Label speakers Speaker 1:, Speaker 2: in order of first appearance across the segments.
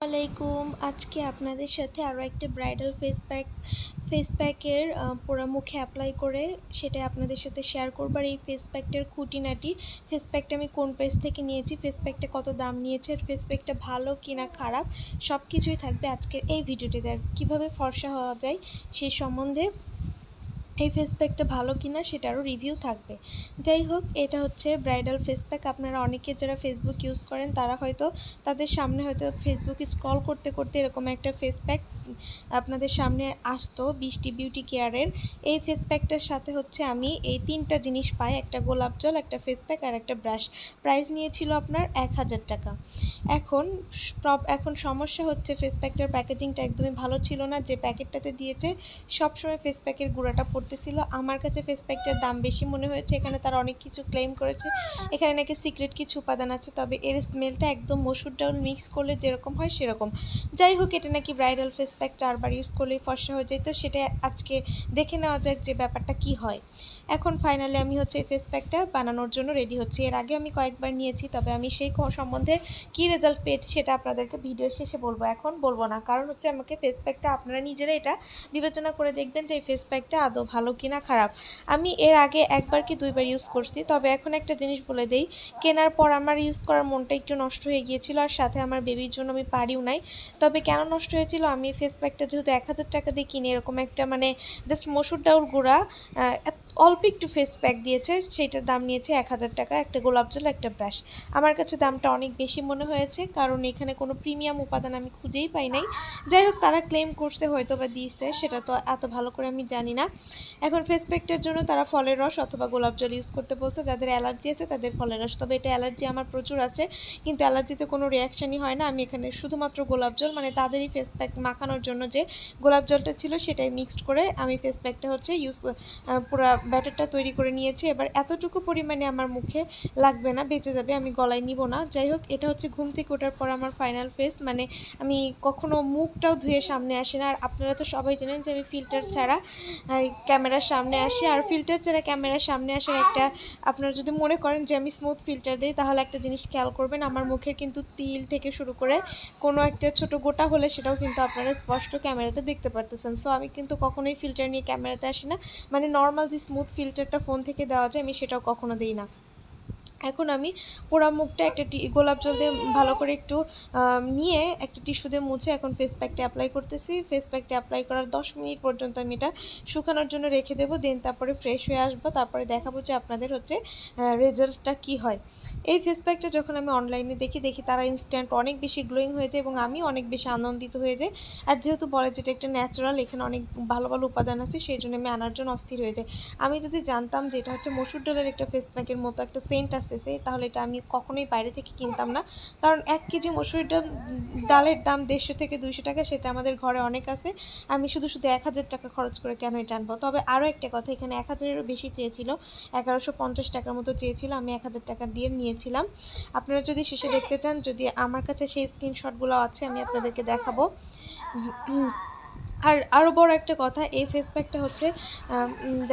Speaker 1: আসসালামাইকুম। আজকে আপনাদের সাথে আরও একটা ব্রাইডাল ফেস প্যাকের পুরো মুখে অ্যাপ্লাই করে সেটা আপনাদের সাথে শেয়ার করব। আর এই ফেস প্যাকটার খুঁটিনাটি, ফেস প্যাকটা আমি কোন পেজ থেকে নিয়েছি, ফেস প্যাকটা কত দাম নিয়েছে, আর ফেস প্যাকটা ভালো কি না খারাপ সব কিছুই থাকবে আজকের এই ভিডিওটিতে। আর কীভাবে ফর্সা হওয়া যায় সেই সম্বন্ধে, এই ফেস প্যাকটা ভালো কিনা সেটারও রিভিউ থাকবে। যাই হোক, এটা হচ্ছে ব্রাইডাল ফেস প্যাক। আপনারা অনেকে যারা ফেসবুক ইউজ করেন তারা হয়তো তাদের সামনে হয়তো ফেসবুক স্ক্রল করতে করতে এরকম একটা ফেস প্যাক আপনাদের সামনে আসতো, বৃষ্টি বিউটি কেয়ারের। এই ফেস প্যাকটার সাথে হচ্ছে আমি এই তিনটা জিনিস পাই, একটা গোলাপ জল, একটা ফেস প্যাক আর একটা ব্রাশ। প্রাইস নিয়েছিল আপনার 1000 টাকা। এখন সমস্যা হচ্ছে ফেস প্যাকটার প্যাকেজিংটা একদমই ভালো ছিল না। যে প্যাকেটটাতে দিয়েছে সবসময় ফেস প্যাকের গুঁড়াটা পড়তেছিল। আমার কাছে ফেস প্যাকটার দাম বেশি মনে হয়েছে। এখানে তারা অনেক কিছু ক্লেম করেছে, এখানে নাকি সিক্রেট কিছু উপাদান আছে, তবে এর স্মেলটা একদম মসুর ডাউল মিক্স করলে যেরকম হয় সেরকম। যাই হোক, এটা নাকি bridal face pack 4 bar use করলেই ফর্সা হয়ে যায়। তো সেটা আজকে দেখে নেওয়া যাক যে ব্যাপারটা কি হয়। এখন ফাইনালি আমি হচ্ছে এই ফেস প্যাকটা বানানোর জন্য রেডি হচ্ছি। এর আগে আমি কয়েকবার নিয়েছি, তবে আমি সেই সম্বন্ধে কী রেজাল্ট পেয়েছি সেটা আপনাদেরকে ভিডিও শেষে বলবো, এখন বলবো না। কারণ হচ্ছে আমাকে ফেস প্যাকটা আপনারা নিজেরা এটা বিবেচনা করে দেখবেন যে এই ফেস প্যাকটা আদৌ ভালো কি না খারাপ। আমি এর আগে একবার কি দুইবার ইউজ করছি। তবে এখন একটা জিনিস বলে দেই, কেনার পর আমার ইউজ করার মনটা একটু নষ্ট হয়ে গিয়েছিল, আর সাথে আমার বেবির জন্য আমি পারিও নাই। তবে কেন নষ্ট হয়েছিল, আমি ফেস প্যাকটা যেহেতু 1000 টাকা দিয়ে কিনে, এরকম একটা মানে জাস্ট মসুর ডাউল গুঁড়া অল্প একটু ফেস প্যাক দিয়েছে, সেইটার দাম নিয়েছে 1000 টাকা। একটা গোলাপ জল, একটা ব্রাশ। আমার কাছে দামটা অনেক বেশি মনে হয়েছে, কারণ এখানে কোনো প্রিমিয়াম উপাদান আমি খুঁজেই পাই নাই। যাই হোক, তারা ক্লেম করছে হয়তো বা দিয়েছে, সেটা তো এত ভালো করে আমি জানি না। এখন ফেস প্যাকটার জন্য তারা ফলের রস অথবা গোলাপ জল ইউজ করতে বলছে। যাদের অ্যালার্জি আছে তাদের ফলের রস, তবে এটা অ্যালার্জি আমার প্রচুর আছে, কিন্তু অ্যালার্জিতে কোনো রিয়াকশানই হয় না। আমি এখানে শুধুমাত্র গোলাপ জল, মানে তাদেরই ফেস প্যাক মাখানোর জন্য যে গোলাপ জলটা ছিল সেটাই মিক্সড করে আমি ফেস প্যাকটা হচ্ছে পুরো ব্যাটারটা তৈরি করে নিয়েছি। এবার এতটুকু পরিমাণে আমার মুখে লাগবে না, বেঁচে যাবে, আমি গলায় নিব না। যাই হোক, এটা হচ্ছে ঘুম থেকে ওঠার পর আমার ফাইনাল ফেস, মানে আমি কখনো মুখটাও ধুয়ে সামনে আসি না। আর আপনারা তো সবাই জানেন যে আমি ফিল্টার ছাড়া ক্যামেরার সামনে আসি। আর ফিল্টার ছাড়া ক্যামেরার সামনে আসার একটা, আপনারা যদি মনে করেন যে আমি স্মুথ ফিল্টার দিই, তাহলে একটা জিনিস খেয়াল করবেন, আমার মুখের কিন্তু তিল থেকে শুরু করে কোনো একটা ছোট গোটা হলে সেটাও কিন্তু আপনারা স্পষ্ট ক্যামেরাতে দেখতে পারতেছেন। সো আমি কিন্তু কখনোই ফিল্টার নিয়ে ক্যামেরাতে আসি না, মানে নর্মাল যে স্মুথ ফিল্টারটা ফোন থেকে দেওয়া যায় আমি সেটাও কখনো দিই না। এখন আমি পোড়া মুখটা একটা গোলাপ জল দিয়ে ভালো করে একটু নিয়ে একটা টিস্যু দিয়ে মুছে এখন ফেস প্যাকটা অ্যাপ্লাই করতেছি। ফেস প্যাকটা অ্যাপ্লাই করার 10 মিনিট পর্যন্ত আমি এটা শুকানোর জন্য রেখে দেবো। দেন তারপরে ফ্রেশ হয়ে আসবো, তারপরে দেখাবো যে আপনাদের হচ্ছে রেজাল্টটা কি হয়। এই ফেস প্যাকটা যখন আমি অনলাইনে দেখি তারা ইনস্ট্যান্ট অনেক বেশি গ্লোয়িং হয়ে যায় এবং আমি অনেক বেশি আনন্দিত হয়ে যাই। আর যেহেতু বলে যে এটা একটা ন্যাচারাল, এখানে অনেক ভালো ভালো উপাদান আছে, সেই জন্য আমি আনার জন্য অস্থির হয়ে যাই। আমি যদি জানতাম যে এটা হচ্ছে মসুর ডালের একটা ফেস প্যাকের মতো একটা সেন্ট আসতেছে, তাহলে এটা আমি কখনোই বাইরে থেকে কিনতাম না। কারণ 1 কেজি মসুর ডালের দাম 150 থেকে 200 টাকা, সেটা আমাদের ঘরে অনেক আছে। আমি শুধু 1000 টাকা খরচ করে কেন এটা আনবো। তবে আরও একটা কথা, এখানে 1000-এরও বেশি চেয়েছিল, 1150 টাকার মতো চেয়েছিল, আমি 1000 টাকা দিয়ে নিয়েছিলাম। আপনারা যদি শেষে দেখতে চান, যদি আমার কাছে সেই স্ক্রিনশটগুলো আছে আমি আপনাদেরকে দেখাবো। আর আরও বড় একটা কথা, এই ফেস প্যাকটা হচ্ছে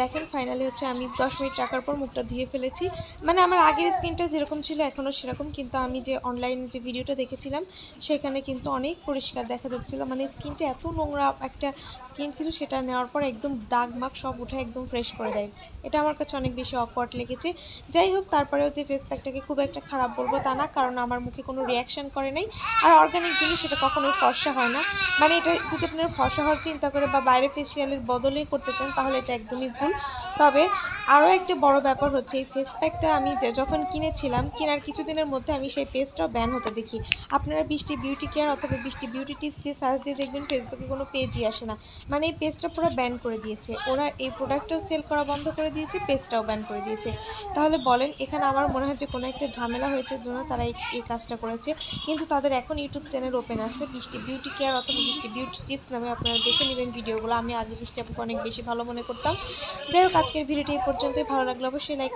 Speaker 1: দেখেন ফাইনালি হচ্ছে আমি 10 মিনিট রাখার পর মুখটা ধুয়ে ফেলেছি। মানে আমার আগের স্কিনটা যেরকম ছিল এখনও সেরকম, কিন্তু আমি যে অনলাইনে যে ভিডিওটা দেখেছিলাম সেখানে কিন্তু অনেক পরিষ্কার দেখা যাচ্ছিল। মানে স্কিনটা এত নোংরা একটা স্কিন ছিল, সেটা নেওয়ার পর একদম দাগ মাগ সব উঠে একদম ফ্রেশ করে দেয়। এটা আমার কাছে অনেক বেশি অকওয়ার্ড লেগেছে। যাই হোক, তারপরেও যে ফেস প্যাকটাকে খুব একটা খারাপ বলবো তা না, কারণ আমার মুখে কোনো রিয়াকশান করে নাই। আর অর্গানিক জিনিস সেটা কখনোই ফর্সা হয় না। মানে এটা যদি আপনার ফর্সা হওয়ার চিন্তা করে বা বাইরে ফেসিয়ালের বদলে করতে চান তাহলে এটা একদমই ভুল। তবে আরও একটা বড় ব্যাপার হচ্ছে, এই ফেস প্যাকটা আমি যখন কিনেছিলাম, কেনার কিছুদিনের মধ্যে আমি সেই পেজটাও ব্যান হতে দেখি। আপনারা বৃষ্টি বিউটি কেয়ার অথবা বৃষ্টি বিউটি টিপস দিয়ে সার্চ দিয়ে দেখবেন ফেসবুকে কোনো পেজই আসে না। মানে এই পেজটা পুরো ব্যান করে দিয়েছে ওরা, এই প্রোডাক্টটাও সেল করা বন্ধ করে দিয়েছে, পেজটাও ব্যান করে দিয়েছে। তাহলে বলেন, এখানে আমার মনে হয় যে কোনো একটা ঝামেলা হয়েছে জন্য তারা এই কাজটা করেছে। কিন্তু তাদের এখন ইউটিউব চ্যানেল ওপেন আছে, বৃষ্টি বিউটি কেয়ার অথবা বৃষ্টি বিউটি টিপস নামে, আপনারা দেখে নেবেন ভিডিওগুলো। আমি আগে বৃষ্টি আপুকে অনেক বেশি ভালো মনে করতাম। যাই হোক, আজকের ভিডিওটি এই পর্যন্তই। ভালো লাগলে অবশ্যই লাইক